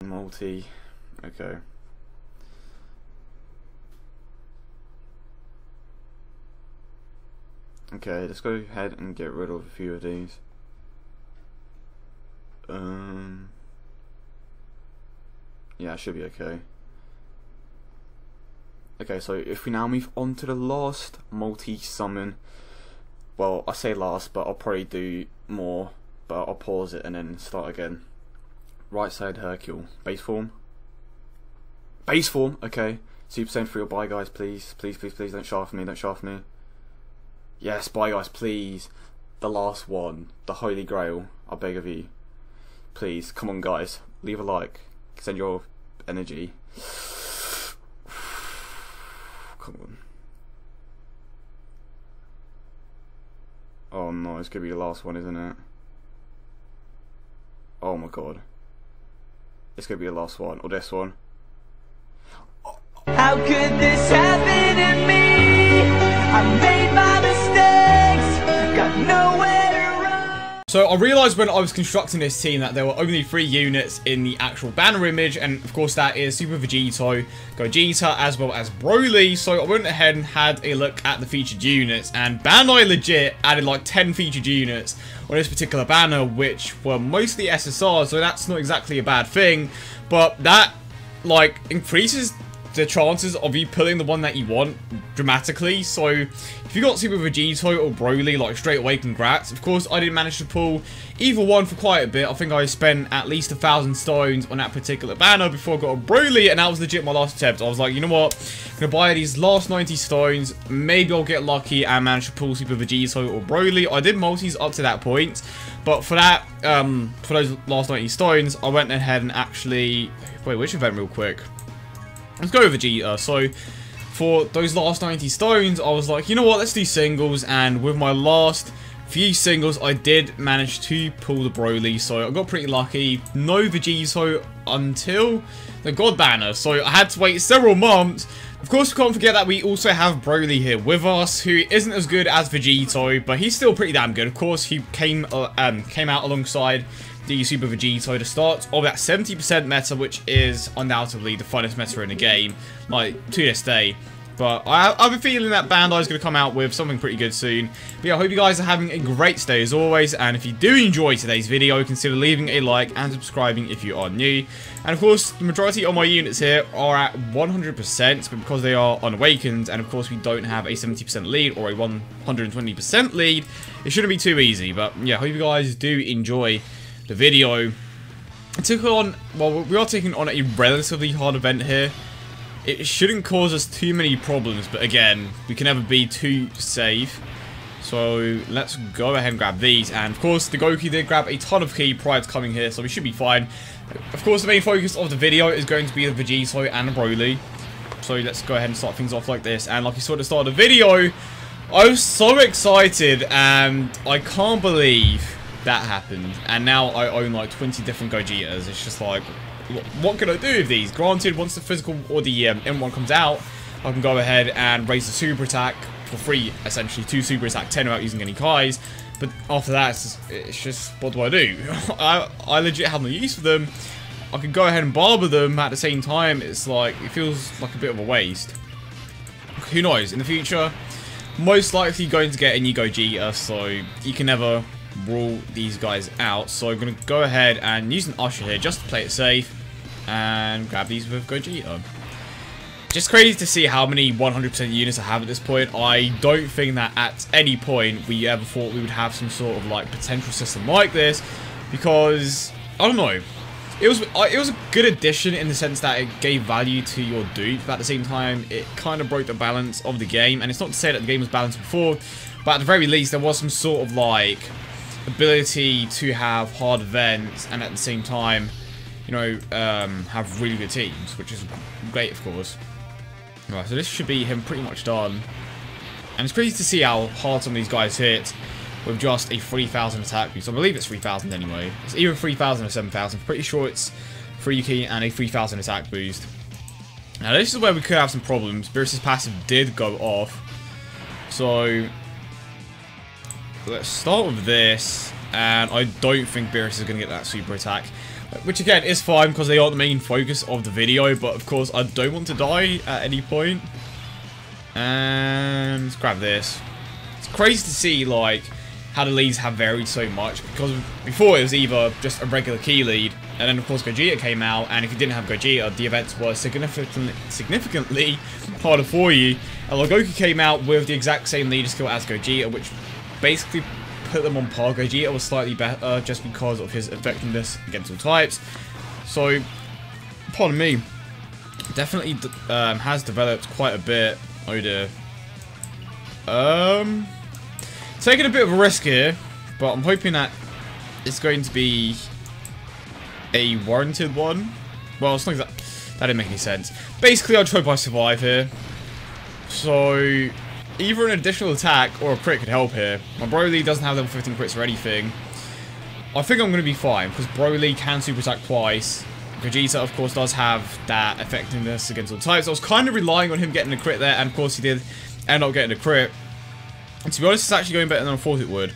Multi. Okay. Okay, let's go ahead and get rid of a few of these. Yeah, it should be okay. Okay, so if we now move on to the last multi-summon. Well, I say last, but I'll probably do more. But I'll pause it and then start again. Right side Hercule. Base form. Base form, okay. Super Saiyan 3 or bye guys, please. Please, please, please, don't shaft me, don't shaft me. Yes, bye guys, please. The last one. The Holy Grail. I beg of you. Please, come on guys. Leave a like. Send your energy. Come on. Oh no, it's gonna be the last one, isn't it? Oh my god. It's gonna be the last one, or this one. How could this happen to me? I made my mistakes, got nowhere to run. So I realised when I was constructing this team that there were only 3 units in the actual banner image, and of course that is Super Vegito, Gogeta, as well as Broly. So I went ahead and had a look at the featured units, and Bandai legit added like 10 featured units on this particular banner, which were mostly SSR, so that's not exactly a bad thing, but that like increases the chances of you pulling the one that you want dramatically. So if you got Super Vegito or Broly, like straight away, congrats. Of course, I didn't manage to pull either one for quite a bit. I think I spent at least 1,000 stones on that particular banner before I got a Broly, and that was legit my last attempt. I was like, you know what, I'm gonna buy these last 90 stones, maybe I'll get lucky and manage to pull Super Vegito or Broly. I did multis up to that point, but for that, for those last 90 stones, I went ahead and actually, wait, which event real quick? Let's go with Vegeta. So for those last 90 stones, I was like, you know what, let's do singles, and with my last few singles, I did manage to pull the Broly, so I got pretty lucky. No Vegito until the God Banner, so I had to wait several months. Of course, we can't forget that we also have Broly here with us, who isn't as good as Vegito, but he's still pretty damn good. Of course, he came out alongside the Super Vegito to start of that 70% meta, which is undoubtedly the funnest meta in the game, like, to this day. But I have a feeling that Bandai is going to come out with something pretty good soon. But yeah, I hope you guys are having a great stay as always, and if you do enjoy today's video, consider leaving a like and subscribing if you are new. And of course, the majority of my units here are at 100%, but because they are unawakened, and of course we don't have a 70% lead or a 120% lead, it shouldn't be too easy. But yeah, I hope you guys do enjoy the video. We are taking on a relatively hard event here. It shouldn't cause us too many problems, but again, we can never be too safe. So let's go ahead and grab these, and of course the Goku did grab a ton of ki prior to coming here, so we should be fine. Of course, the main focus of the video is going to be the Vegito and the Broly, so let's go ahead and start things off like this. And like you saw at the start of the video, I was so excited, and I can't believe that happened, and now I own like 20 different Gogetas. It's just like, what can I do with these? Granted, once the physical or the M1 comes out, I can go ahead and raise the super attack for free, essentially 2 super attack 10 without using any Kais. But after that, it's just what do I do? I legit have no use for them. I could go ahead and barber them at the same time. It's like, it feels like a bit of a waste. Who knows? In the future, most likely going to get a new Gogeta, so you can never rule these guys out. So I'm going to go ahead and use an Usher here just to play it safe and grab these with Gogeta. Just crazy to see how many 100% units I have at this point. I don't think that at any point we ever thought we would have some sort of like potential system like this, because I don't know, it was a good addition in the sense that it gave value to your dupe, but at the same time it kind of broke the balance of the game. And it's not to say that the game was balanced before, but at the very least there was some sort of like ability to have hard events and at the same time, you know, have really good teams, which is great, of course. Right, so this should be him pretty much done. And it's crazy to see how hard some of these guys hit with just a 3,000 attack boost. I believe it's 3,000 anyway. It's either 3,000 or 7,000. Pretty sure it's 3 ki and a 3,000 attack boost. Now this is where we could have some problems. Beerus's passive did go off. So let's start with this. And I don't think Beerus is going to get that super attack. Which again is fine because they are the main focus of the video, but of course I don't want to die at any point. And let's grab this. It's crazy to see like how the leads have varied so much, because before it was either just a regular key lead, and then of course Gogeta came out, and if you didn't have Gogeta, the events were significantly harder for you. And Goku came out with the exact same leader skill as Gogeta, which basically put them on par. Gogeta was slightly better just because of his effectiveness against all types. So, pardon me, definitely has developed quite a bit. Oh dear. Taking a bit of a risk here, but I'm hoping that it's going to be a warranted one. Well, as long as that didn't make any sense. Basically, I'd hope I survive here. So, either an additional attack or a crit could help here. My BROLY doesn't have level 15 crits or anything. I think I'm going to be fine, because BROLY can super attack twice. Vegito, of course, does have that effectiveness against all types. I was kind of relying on him getting a crit there, and of course he did end up getting a crit. And to be honest, it's actually going better than I thought it would.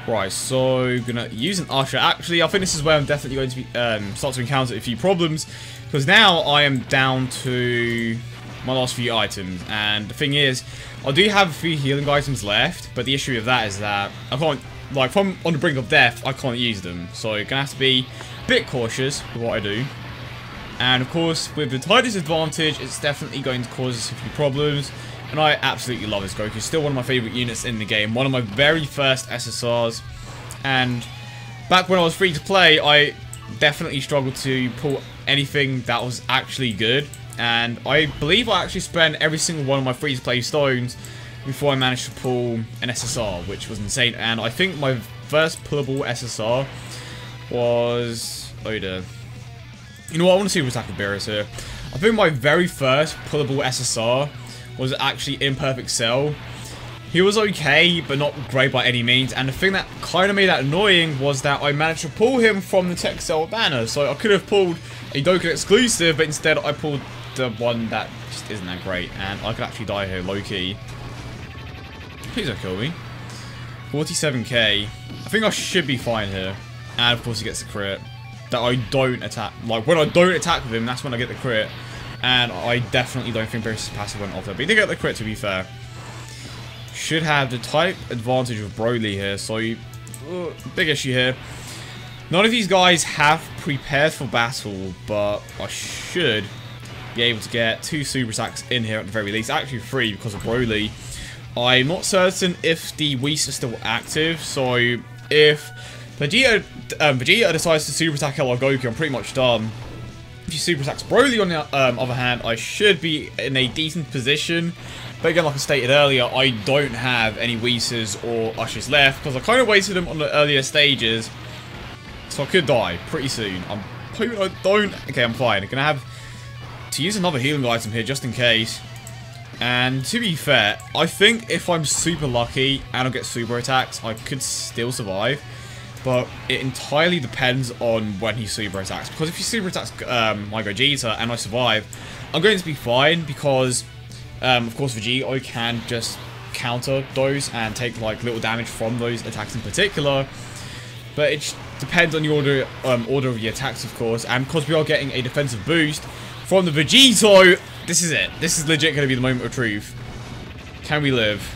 Right, so gonna use an Usher. Actually, I think this is where I'm definitely going to be start to encounter a few problems, because now I am down to my last few items, and the thing is, I do have a few healing items left, but the issue with that is that I can't, like, if I'm on the brink of death, I can't use them, so you're gonna have to be a bit cautious with what I do. And of course, with the Tidus advantage, it's definitely going to cause us a few problems. And I absolutely love this Goku. Still one of my favourite units in the game. One of my very first SSRs. And back when I was free to play, I definitely struggled to pull anything that was actually good. And I believe I actually spent every single one of my free to play stones before I managed to pull an SSR, which was insane. And I think my first pullable SSR was... oh dear. You know what? I want to see what's attack with Beerus here. I think my very first pullable SSR was actually Imperfect Cell. He was okay, but not great by any means. And the thing that kind of made that annoying was that I managed to pull him from the Tech Cell banner. So I could have pulled a Dokkan exclusive, but instead I pulled the one that just isn't that great. And I could actually die here, low-key. Please don't kill me. 47k. I think I should be fine here. And of course he gets the crit. That I don't attack. Like, when I don't attack with him, that's when I get the crit. And I definitely don't think Beerus' passive went off there. But he did get the crit, to be fair. Should have the type advantage of BROLY here. So, big issue here. None of these guys have prepared for battle. But I should be able to get 2 super attacks in here at the very least. Actually 3 because of BROLY. I'm not certain if the Whis are still active. So, if Vegeta decides to super attack Hello Goku, I'm pretty much done. If he super attacks BROLY on the other hand, I should be in a decent position. But again, like I stated earlier, I don't have any Whis or Ushers left, because I kind of wasted them on the earlier stages. So I could die pretty soon. I'm hoping I don't. Okay, I'm fine. I'm going to have to use another healing item here, just in case. And to be fair, I think if I'm super lucky and I get super attacks, I could still survive. But it entirely depends on when he super attacks. Because if he super attacks my Vegeta and I survive, I'm going to be fine. Because, of course, Vegito can just counter those and take like little damage from those attacks in particular. But it depends on the order of the attacks, of course. And because we are getting a defensive boost from the Vegito, this is it. This is legit going to be the moment of truth. Can we live?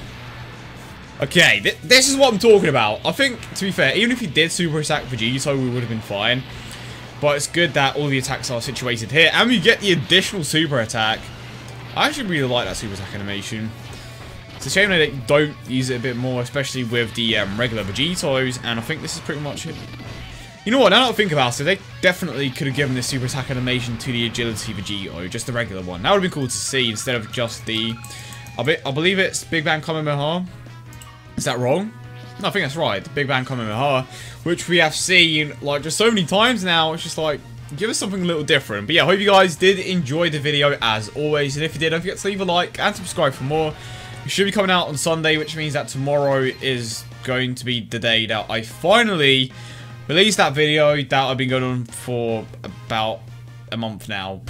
Okay, this is what I'm talking about. I think, to be fair, even if he did super attack Vegito, we would have been fine. But it's good that all the attacks are situated here. And we get the additional super attack. I actually really like that super attack animation. It's a shame that they don't use it a bit more, especially with the regular Vegitos. And I think this is pretty much it. You know what, now that I think about it, they definitely could have given this super attack animation to the agility Vegito. Just the regular one. That would have been cool to see instead of just the... I believe it's Big Bang Kamehameha. Is that wrong? No, I think that's right. The Big Bang Kamehameha, which we have seen like just so many times now. It's just like, give us something a little different. But yeah, I hope you guys did enjoy the video as always. And if you did, don't forget to leave a like and subscribe for more. It should be coming out on Sunday, which means that tomorrow is going to be the day that I finally release that video that I've been going on for about a month now.